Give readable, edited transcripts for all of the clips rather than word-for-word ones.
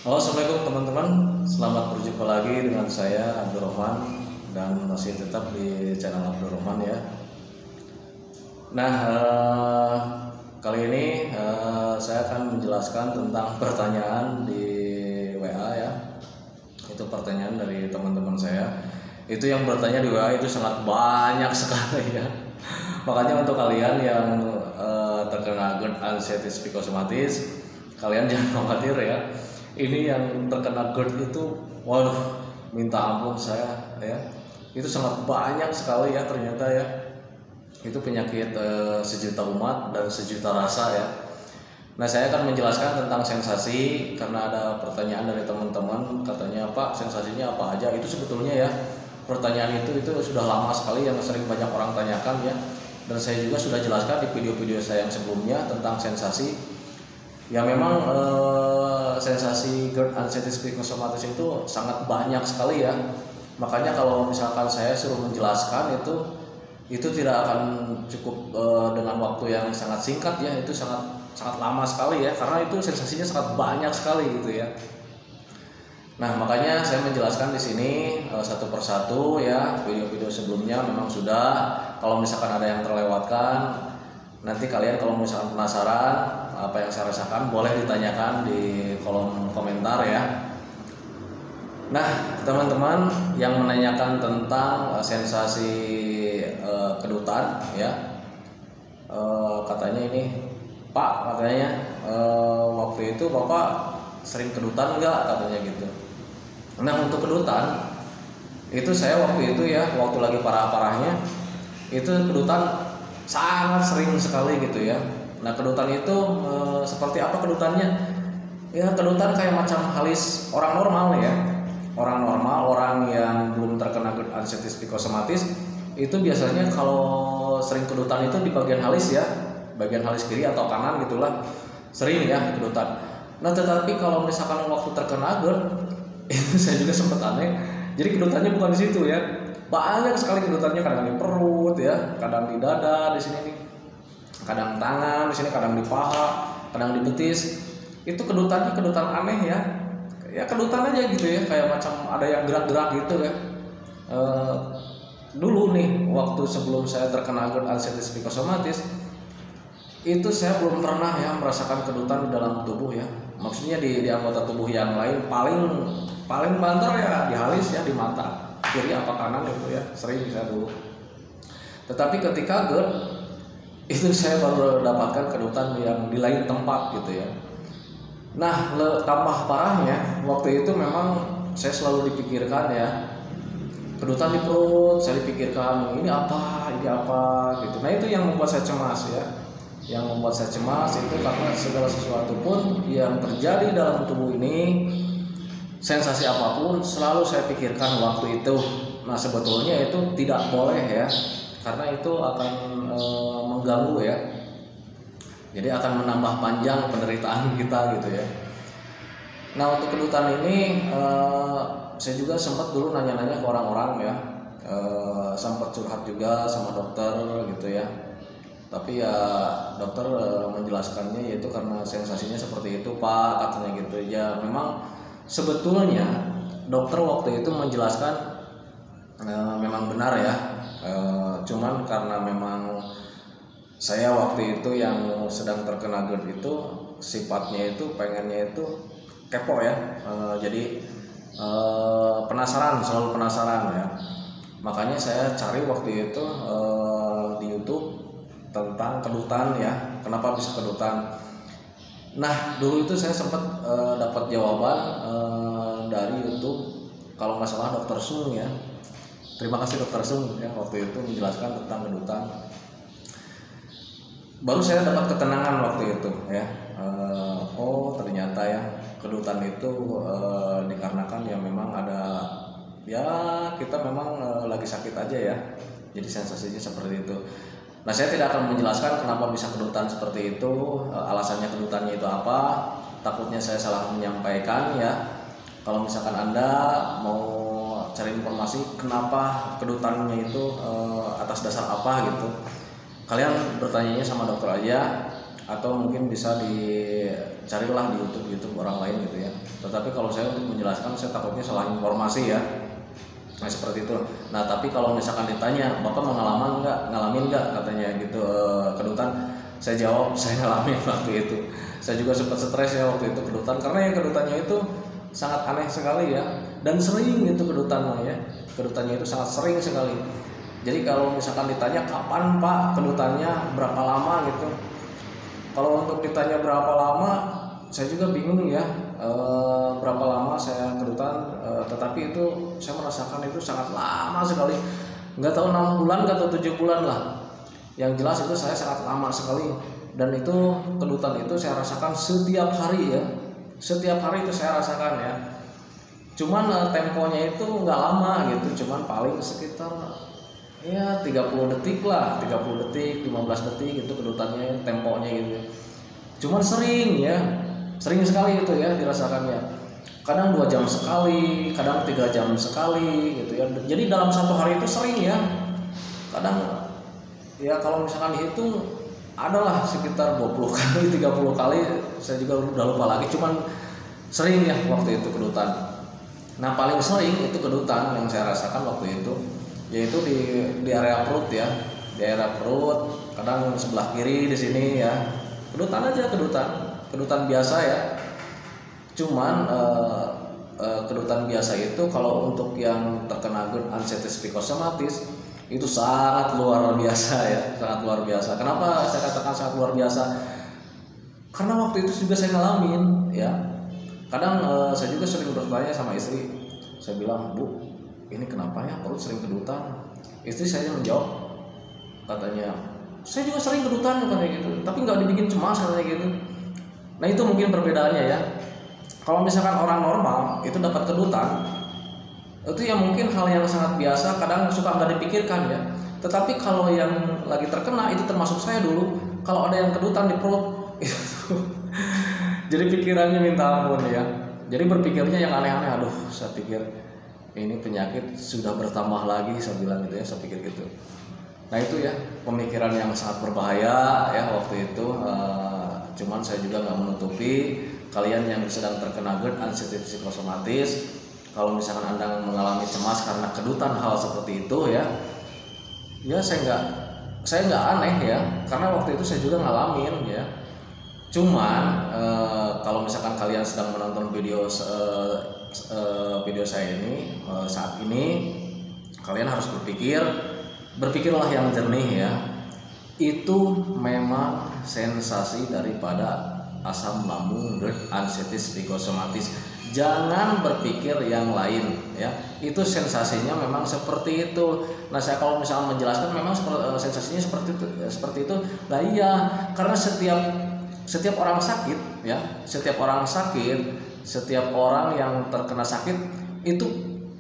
Halo, assalamualaikum teman-teman. Selamat berjumpa lagi dengan saya Abdurrahman dan masih tetap di channel Abdurrahman ya. Nah, kali ini saya akan menjelaskan tentang pertanyaan di WA ya. Itu pertanyaan dari teman-teman saya. Itu yang bertanya di WA itu sangat banyak sekali ya. Makanya untuk kalian yang terkena GERD anxiety psikosomatis, kalian jangan khawatir ya. Ini yang terkena GERD itu, waduh, minta ampun saya ya. Itu sangat banyak sekali ya ternyata ya. Itu penyakit sejuta umat dan sejuta rasa ya. Nah, saya akan menjelaskan tentang sensasi karena ada pertanyaan dari teman-teman, katanya Pak, sensasinya apa aja. Itu sebetulnya ya, pertanyaan itu sudah lama sekali yang sering banyak orang tanyakan ya. Dan saya juga sudah jelaskan di video-video saya yang sebelumnya tentang sensasi. Ya memang sensasi GERD anxiety psikosomatis itu sangat banyak sekali ya. Makanya kalau misalkan saya suruh menjelaskan itu tidak akan cukup dengan waktu yang sangat singkat ya. Itu sangat sangat lama sekali ya, karena itu sensasinya sangat banyak sekali gitu ya. Nah, makanya saya menjelaskan di sini satu persatu ya. Video-video sebelumnya memang sudah. Kalau misalkan ada yang terlewatkan, nanti kalian kalau misalkan penasaran apa yang saya rasakan, boleh ditanyakan di kolom komentar ya. Nah, teman-teman yang menanyakan tentang sensasi kedutan ya, katanya ini, Pak, katanya waktu itu Bapak sering kedutan nggak, katanya gitu. Nah, untuk kedutan itu saya waktu itu ya, waktu lagi parah-parahnya itu kedutan sangat sering sekali gitu ya. Nah, kedutan itu seperti apa kedutannya? Ya, kedutan kayak macam halis orang normal ya. Orang normal, orang yang belum terkena GERD anxiety psikosomatis itu biasanya kalau sering kedutan itu di bagian halis ya, bagian halis kiri atau kanan gitulah, sering ya kedutan. Nah, tetapi kalau misalkan waktu terkena GERD itu saya juga sempat aneh. Jadi kedutannya bukan di situ ya. Banyak sekali kedutannya, kadang di perut ya, kadang di dada di sini nih, kadang tangan di sini, kadang di paha, kadang di betis. Itu kedutannya kedutan aneh ya. Ya kedutan aja gitu ya, kayak macam ada yang gerak-gerak gitu ya. E, Dulu nih waktu sebelum saya terkena GERD anxiety psikosomatis, itu saya belum pernah ya merasakan kedutan di dalam tubuh ya. Maksudnya di anggota tubuh yang lain, paling paling banter ya di halis ya, di mata kiri apa kanan gitu ya, sering saya dulu. Tetapi ketika GERD itu saya baru dapatkan kedutan yang di lain tempat gitu ya. Nah, tambah parahnya waktu itu memang saya selalu dipikirkan ya, kedutan di perut, saya dipikirkan ini apa gitu. Nah, itu yang membuat saya cemas ya. Yang membuat saya cemas itu karena segala sesuatu pun yang terjadi dalam tubuh ini, sensasi apapun selalu saya pikirkan waktu itu. Nah, sebetulnya itu tidak boleh ya, karena itu akan mengganggu ya. Jadi akan menambah panjang penderitaan kita gitu ya. Nah, untuk kedutan ini saya juga sempat dulu nanya-nanya ke orang-orang ya, sempat curhat juga sama dokter gitu ya. Tapi ya dokter menjelaskannya yaitu karena sensasinya seperti itu Pak, katanya gitu ya. Memang sebetulnya dokter waktu itu menjelaskan memang benar ya, cuman karena memang saya waktu itu yang sedang terkena GERD itu sifatnya itu pengennya itu kepo ya, jadi penasaran, selalu penasaran ya. Makanya saya cari waktu itu di YouTube tentang kedutan ya, kenapa bisa kedutan. Nah, dulu itu saya sempat dapat jawaban dari YouTube, kalau nggak salah Dokter Sung ya. Terima kasih Dokter Sung ya, waktu itu menjelaskan tentang kedutan. Baru saya dapat ketenangan waktu itu ya. Oh, ternyata ya kedutan itu dikarenakan ya memang ada, ya kita memang lagi sakit aja ya, jadi sensasinya seperti itu. Nah, saya tidak akan menjelaskan kenapa bisa kedutan seperti itu, alasannya kedutannya itu apa. Takutnya saya salah menyampaikan ya. Kalau misalkan Anda mau cari informasi kenapa kedutannya itu atas dasar apa gitu, kalian bertanyanya sama dokter aja. atau mungkin bisa dicarilah di YouTube orang lain gitu ya. Tetapi kalau saya untuk menjelaskan, saya takutnya salah informasi ya. Nah seperti itu. Nah tapi kalau misalkan ditanya, Bapak ngalamin nggak katanya gitu kedutan, saya jawab saya ngalamin waktu itu. Saya juga sempat stres ya waktu itu kedutan, karena yang kedutannya itu sangat aneh sekali ya, dan sering itu kedutannya ya. Kedutannya itu sangat sering sekali. Jadi kalau misalkan ditanya kapan Pak kedutannya, berapa lama gitu. Kalau untuk ditanya berapa lama, saya juga bingung ya, berapa lama saya kedutan, tetapi itu saya merasakan itu sangat lama sekali, nggak tahu 6 bulan atau 7 bulan lah. Yang jelas itu saya sangat lama sekali, dan itu kedutan itu saya rasakan setiap hari ya, setiap hari itu saya rasakan ya. Cuman temponya itu nggak lama gitu, cuman paling sekitar ya 30 detik lah, 30 detik, 15 detik gitu kedutannya, temponya gitu. Cuman sering ya, sering sekali itu ya dirasakannya. Kadang 2 jam sekali, kadang 3 jam sekali gitu ya. Jadi dalam satu hari itu sering ya. Kadang ya kalau misalkan dihitung adalah sekitar 20 kali, 30 kali, saya juga udah lupa lagi. Cuman sering ya waktu itu kedutan. Nah paling sering itu kedutan yang saya rasakan waktu itu, yaitu di area perut ya, di area perut, kadang sebelah kiri di sini ya, kedutan aja, kedutan biasa ya. Cuman kedutan biasa itu kalau untuk yang terkena GERD ansetis psikosomatis itu sangat luar biasa ya, sangat luar biasa. Kenapa saya katakan sangat luar biasa? Karena waktu itu juga saya ngalamin ya. Kadang saya juga sering bertanya sama istri, saya bilang, Bu, ini kenapa ya perut sering kedutan? Istri saya menjawab, katanya, saya juga sering kedutan katanya gitu, tapi nggak dibikin cemas katanya gitu. Nah itu mungkin perbedaannya ya. Kalau misalkan orang normal itu dapat kedutan, itu ya mungkin hal yang sangat biasa, kadang suka nggak dipikirkan ya. Tetapi kalau yang lagi terkena, itu termasuk saya dulu, kalau ada yang kedutan di perut itu jadi pikirannya minta ampun ya. Jadi berpikirnya yang aneh-aneh, aduh saya pikir ini penyakit sudah bertambah lagi, saya bilang gitu ya, saya pikir gitu. Nah itu ya pemikiran yang sangat berbahaya ya waktu itu. Cuman saya juga nggak menutupi kalian yang sedang terkena GERD ansetis psikosomatis, kalau misalkan Anda mengalami cemas karena kedutan hal seperti itu ya, ya saya nggak aneh ya, karena waktu itu saya juga ngalamin ya. Cuman kalau misalkan kalian sedang menonton video saya ini saat ini, kalian harus berpikirlah yang jernih ya. Itu memang sensasi daripada asam lambung GERD ansetis psikosomatis. Jangan berpikir yang lain ya. Itu sensasinya memang seperti itu. Nah saya kalau misalnya menjelaskan memang sensasinya seperti itu. Nah iya, karena setiap orang sakit ya, setiap orang yang terkena sakit itu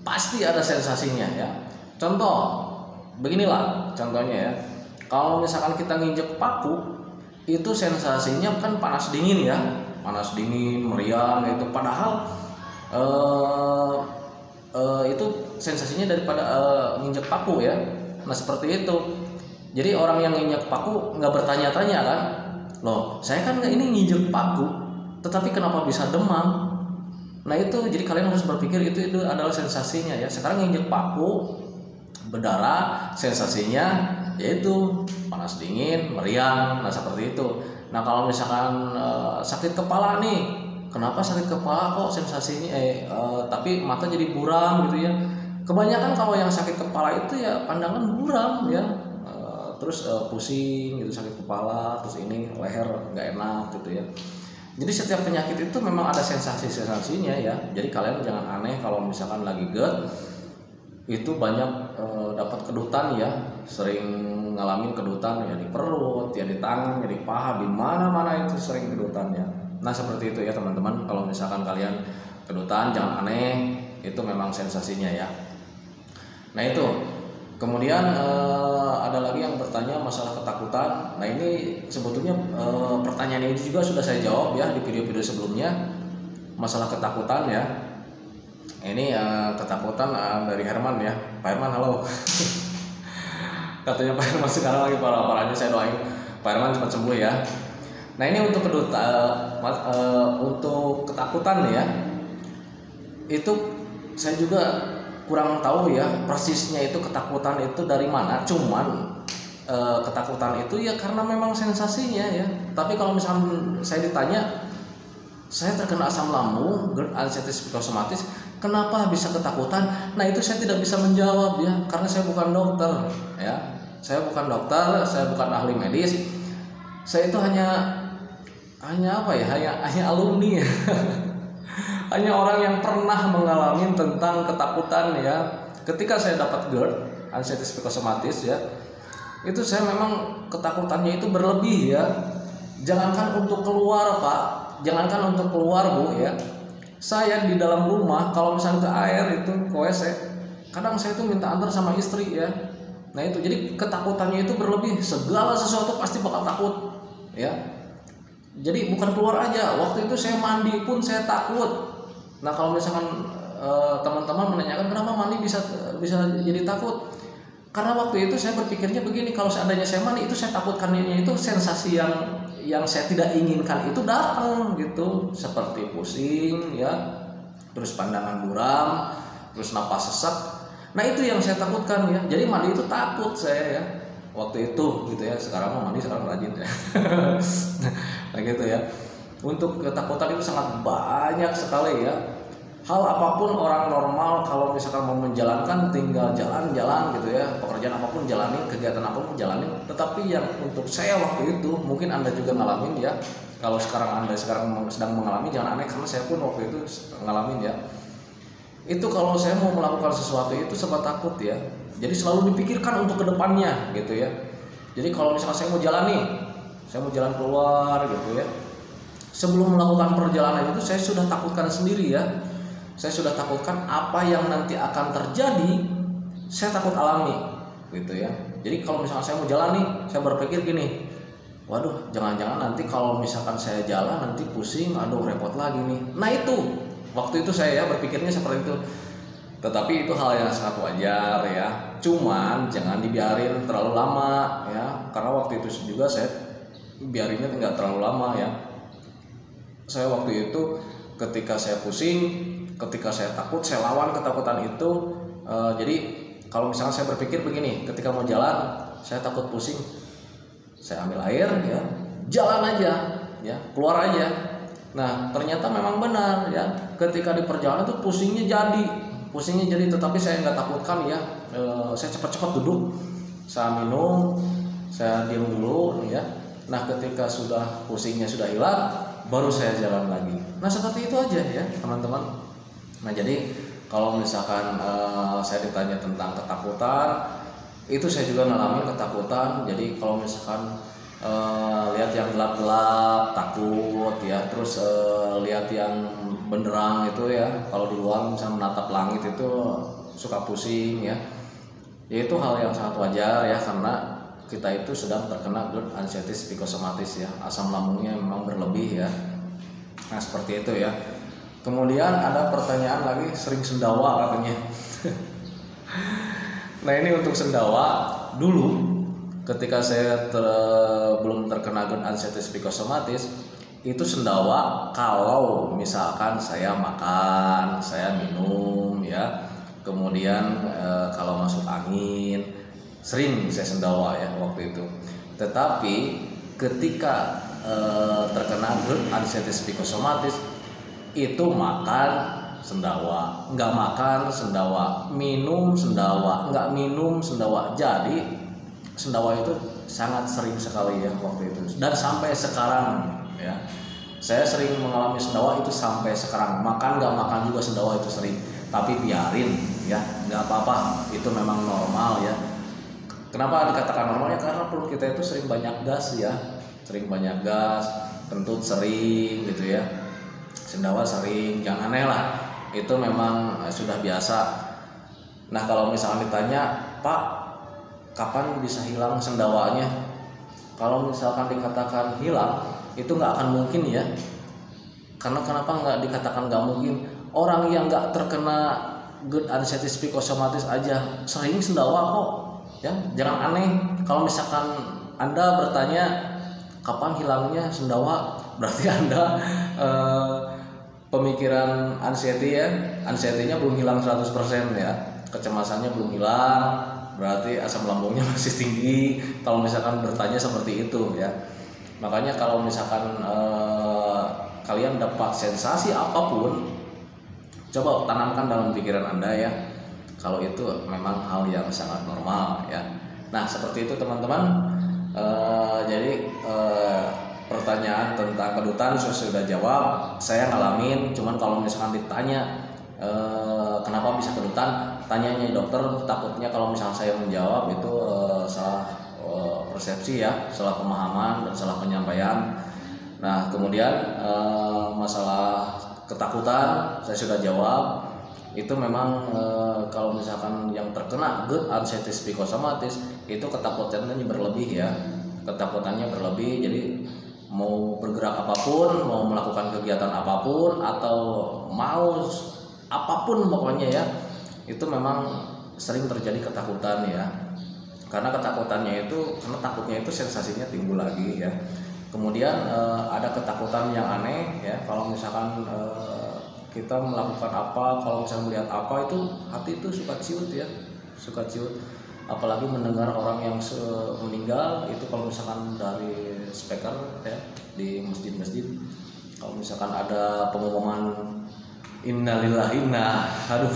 pasti ada sensasinya ya. Contoh beginilah contohnya ya, kalau misalkan kita nginjek paku, itu sensasinya kan panas dingin ya, panas dingin, meriang gitu. Padahal itu sensasinya daripada nginjek paku ya. Nah seperti itu. Jadi orang yang nginjek paku nggak bertanya-tanya kan, loh saya kan ini nginjek paku, tetapi kenapa bisa demam? Nah itu jadi kalian harus berpikir itu adalah sensasinya ya. Sekarang nginjek paku, berdarah, sensasinya yaitu panas dingin, meriang. Nah seperti itu. Nah kalau misalkan sakit kepala nih, kenapa sakit kepala kok sensasinya tapi mata jadi buram gitu ya. Kebanyakan kalau yang sakit kepala itu ya pandangan buram ya, terus pusing gitu, sakit kepala, terus ini leher nggak enak gitu ya. Jadi setiap penyakit itu memang ada sensasinya ya. Jadi kalian jangan aneh kalau misalkan lagi GERD itu banyak dapat kedutan ya, sering ngalamin kedutan ya di perut, ya di tangan, ya di paha, di mana-mana itu sering kedutan ya. Nah seperti itu ya teman-teman, kalau misalkan kalian kedutan jangan aneh, itu memang sensasinya ya. Nah itu. Kemudian ada lagi yang bertanya masalah ketakutan. Nah ini sebetulnya pertanyaan ini juga sudah saya jawab ya di video-video sebelumnya, masalah ketakutan ya. Ini ketakutan dari Herman ya. Pak Herman halo. Katanya Pak Herman sekarang lagi parah-parahnya, saya doain Pak Herman cepat sembuh ya. Nah ini untuk untuk ketakutan ya, itu saya juga kurang tahu ya persisnya itu ketakutan itu dari mana. Cuman ketakutan itu ya karena memang sensasinya ya. Tapi kalau misalnya saya ditanya, saya terkena asam lambung, GERD anxieties psikosomatis, kenapa bisa ketakutan? Nah itu saya tidak bisa menjawab ya, karena saya bukan dokter ya. Saya bukan dokter, saya bukan ahli medis. Saya itu hanya apa ya? Hanya alumni ya. Hanya orang yang pernah mengalami tentang ketakutan ya. Ketika saya dapat GERD anxieties psikosomatis ya, itu saya memang ketakutannya itu berlebih ya. Jangankan untuk keluar Pak, jangankan untuk keluar Bu ya. Saya di dalam rumah kalau misalnya ke air itu ke WC, kadang saya itu minta antar sama istri ya. Nah itu jadi ketakutannya itu berlebih, segala sesuatu pasti bakal takut ya. Jadi bukan keluar aja, waktu itu saya mandi pun saya takut. Nah kalau misalkan teman-teman menanyakan kenapa mandi bisa jadi takut, karena waktu itu saya berpikirnya begini, kalau seandainya saya mandi itu saya takutkannya itu sensasi yang saya tidak inginkan itu datang gitu, seperti pusing ya, terus pandangan buram, terus napas sesak. Nah itu yang saya takutkan ya. Jadi mandi itu takut saya ya waktu itu gitu ya. Sekarang mau mandi sekarang rajin ya. Nah gitu ya. Untuk ketakutan itu sangat banyak sekali ya. Hal apapun orang normal kalau misalkan mau menjalankan tinggal jalan-jalan gitu ya, pekerjaan apapun jalani, kegiatan apapun jalani. Tetapi yang untuk saya waktu itu mungkin Anda juga ngalamin ya. Kalau Anda sekarang sedang mengalami, jangan aneh karena saya pun waktu itu ngalamin ya. Itu kalau saya mau melakukan sesuatu itu serba takut ya. Jadi selalu dipikirkan untuk kedepannya gitu ya. Jadi kalau misalkan saya mau jalan nih, saya mau jalan keluar gitu ya, sebelum melakukan perjalanan itu saya sudah takutkan sendiri ya. Saya sudah takutkan apa yang nanti akan terjadi, saya takut alami gitu ya. Jadi kalau misalkan saya mau jalan nih, saya berpikir gini, waduh jangan-jangan nanti kalau misalkan saya jalan nanti pusing, aduh repot lagi nih. Nah itu waktu itu saya ya berpikirnya seperti itu. Tetapi itu hal yang sangat wajar ya. Cuman jangan dibiarin terlalu lama ya. Karena waktu itu juga saya biarinnya nggak terlalu lama ya. Saya waktu itu ketika saya pusing, ketika saya takut, saya lawan ketakutan itu. Jadi kalau misalnya saya berpikir begini, ketika mau jalan, saya takut pusing, saya ambil air ya, jalan aja ya, keluar aja. Nah ternyata memang benar ya, ketika di perjalanan itu pusingnya jadi, tetapi saya nggak takutkan ya. Saya cepat-cepat duduk, saya minum, saya diam dulu ya. Nah ketika sudah pusingnya sudah hilang, baru saya jalan lagi. Nah seperti itu aja ya teman-teman. Nah jadi kalau misalkan saya ditanya tentang ketakutan, itu saya juga ngalamin ketakutan. Jadi kalau misalkan lihat yang gelap-gelap takut ya, terus lihat yang benderang itu ya, kalau di luar misalnya menatap langit itu suka pusing ya. Itu hal yang sangat wajar ya, karena kita itu sedang terkena GERD anxieties psikosomatis ya, asam lambungnya memang berlebih ya. Nah seperti itu ya. Kemudian ada pertanyaan lagi, sering sendawa katanya. Nah ini untuk sendawa, dulu ketika saya belum terkena GERD anxieties psikosomatis, itu sendawa kalau misalkan saya makan, saya minum ya, kemudian kalau masuk angin, sering saya sendawa ya waktu itu. Tetapi ketika terkena GERD anxieties psikosomatis, itu makan sendawa, nggak makan sendawa, minum sendawa, nggak minum sendawa. Jadi sendawa itu sangat sering sekali ya waktu itu, dan sampai sekarang ya saya sering mengalami sendawa itu sampai sekarang. Makan nggak makan juga sendawa itu sering, tapi biarin ya, nggak apa-apa, itu memang normal ya. Kenapa dikatakan normalnya? Karena perut kita itu sering banyak gas ya, kentut sering gitu ya, sendawa sering, jangan aneh lah, itu memang sudah biasa. Nah kalau misalnya ditanya, Pak, kapan bisa hilang sendawanya? Kalau misalkan dikatakan hilang, itu nggak akan mungkin ya. Karena kenapa nggak dikatakan nggak mungkin? Orang yang nggak terkena GERD anxieties psikosomatis aja sering sendawa kok. Ya, jangan aneh. Kalau misalkan Anda bertanya, kapan hilangnya sendawa? Berarti Anda pemikiran anxiety ya, anxiety-nya belum hilang 100% ya, kecemasannya belum hilang, berarti asam lambungnya masih tinggi kalau misalkan bertanya seperti itu ya. Makanya kalau misalkan kalian dapat sensasi apapun, coba tanamkan dalam pikiran Anda ya, kalau itu memang hal yang sangat normal ya. Nah seperti itu teman-teman. Jadi pertanyaan tentang kedutan saya sudah jawab, saya ngalamin. Cuman kalau misalkan ditanya kenapa bisa kedutan, tanyanya dokter. Takutnya kalau misalkan saya menjawab itu salah persepsi ya, salah pemahaman dan salah penyampaian. Nah kemudian masalah ketakutan saya sudah jawab. Itu memang kalau misalkan yang terkena GERD anxiety psychosomatis itu ketakutannya berlebih ya, ketakutannya berlebih. Jadi mau bergerak apapun, mau melakukan kegiatan apapun, atau mau apapun pokoknya ya, itu memang sering terjadi ketakutan ya. Karena ketakutannya itu, karena takutnya itu sensasinya timbul lagi ya. Kemudian ada ketakutan yang aneh ya, kalau misalkan kita melakukan apa, kalau misalnya melihat apa itu hati itu suka ciut ya, suka ciut. Apalagi mendengar orang yang meninggal itu, kalau misalkan dari speaker ya di masjid-masjid, kalau misalkan ada pengumuman innalillahi, nah aduh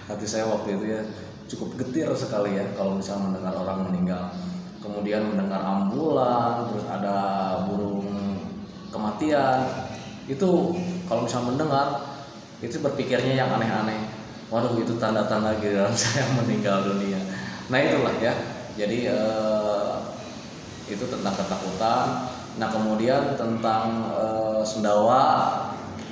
hati saya waktu itu ya cukup getir sekali ya kalau misalnya mendengar orang meninggal. Kemudian mendengar ambulan, terus ada burung kematian, itu kalau misalnya mendengar itu berpikirnya yang aneh-aneh. Waduh itu tanda-tanda giliran saya meninggal dunia. Nah itulah ya. Jadi itu tentang ketakutan. Nah kemudian tentang sendawa,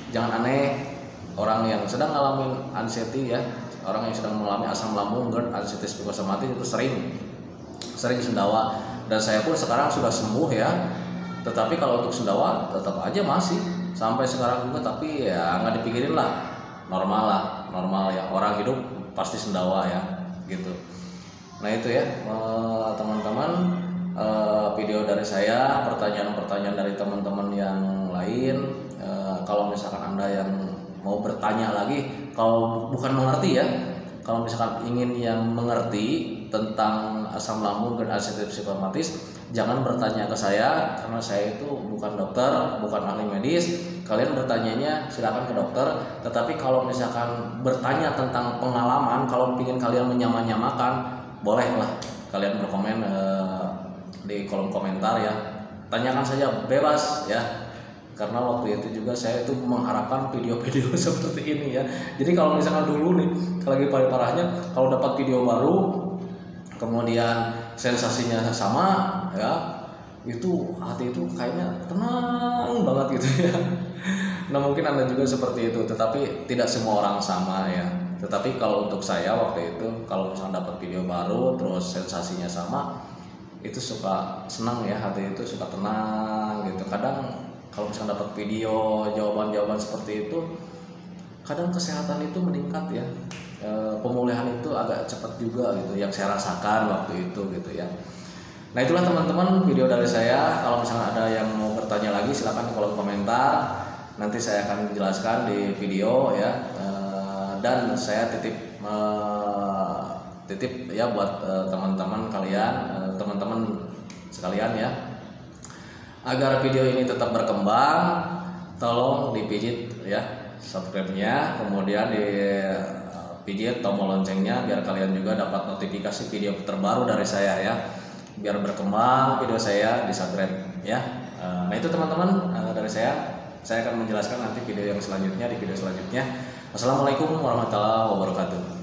jangan aneh. Orang yang sedang ngalamin anxiety ya, orang yang sedang mengalami asam lambung, GERD, anxiety psychosomatis itu sering sendawa. Dan saya pun sekarang sudah sembuh ya. Tetapi kalau untuk sendawa tetap aja masih sampai sekarang juga, tapi ya nggak dipikirin lah, normal ya, orang hidup pasti sendawa ya gitu. Nah itu ya teman-teman, video dari saya, pertanyaan-pertanyaan dari teman-teman yang lain. Kalau misalkan Anda yang mau bertanya lagi, kalau bukan mengerti ya, kalau misalkan ingin yang mengerti tentang asam lambung dan anxiety psychosomatis, jangan bertanya ke saya, karena saya itu bukan dokter, bukan ahli medis. Kalian bertanyanya silakan ke dokter. Tetapi kalau misalkan bertanya tentang pengalaman, kalau ingin kalian menyamakan, bolehlah kalian berkomen di kolom komentar ya. Tanyakan saja bebas ya. Karena waktu itu juga saya itu mengharapkan video-video seperti ini ya. Jadi kalau misalkan dulu nih, lagi parah-parahnya, kalau dapat video baru, kemudian sensasinya sama ya, itu hati itu kayaknya tenang banget gitu ya. Nah mungkin Anda juga seperti itu, tetapi tidak semua orang sama ya. Tetapi kalau untuk saya waktu itu, kalau misalnya dapat video baru terus sensasinya sama, itu suka senang ya, hati itu suka tenang gitu. Kadang kalau misalnya dapat video jawaban-jawaban seperti itu, kadang kesehatan itu meningkat ya, pemulihan itu agak cepat juga gitu, yang saya rasakan waktu itu gitu ya. Nah itulah teman-teman video dari saya. Kalau misalnya ada yang mau bertanya lagi, silakan di kolom komentar, nanti saya akan menjelaskan di video ya. Dan saya titip ya buat teman-teman kalian, teman-teman sekalian ya, agar video ini tetap berkembang, tolong dipijit ya subscribe-nya, kemudian dipijit tombol loncengnya biar kalian juga dapat notifikasi video terbaru dari saya ya, biar berkembang video saya di subscribe ya. Nah itu teman-teman dari saya akan menjelaskan nanti video yang selanjutnya, di video selanjutnya. Wassalamualaikum warahmatullahi wabarakatuh.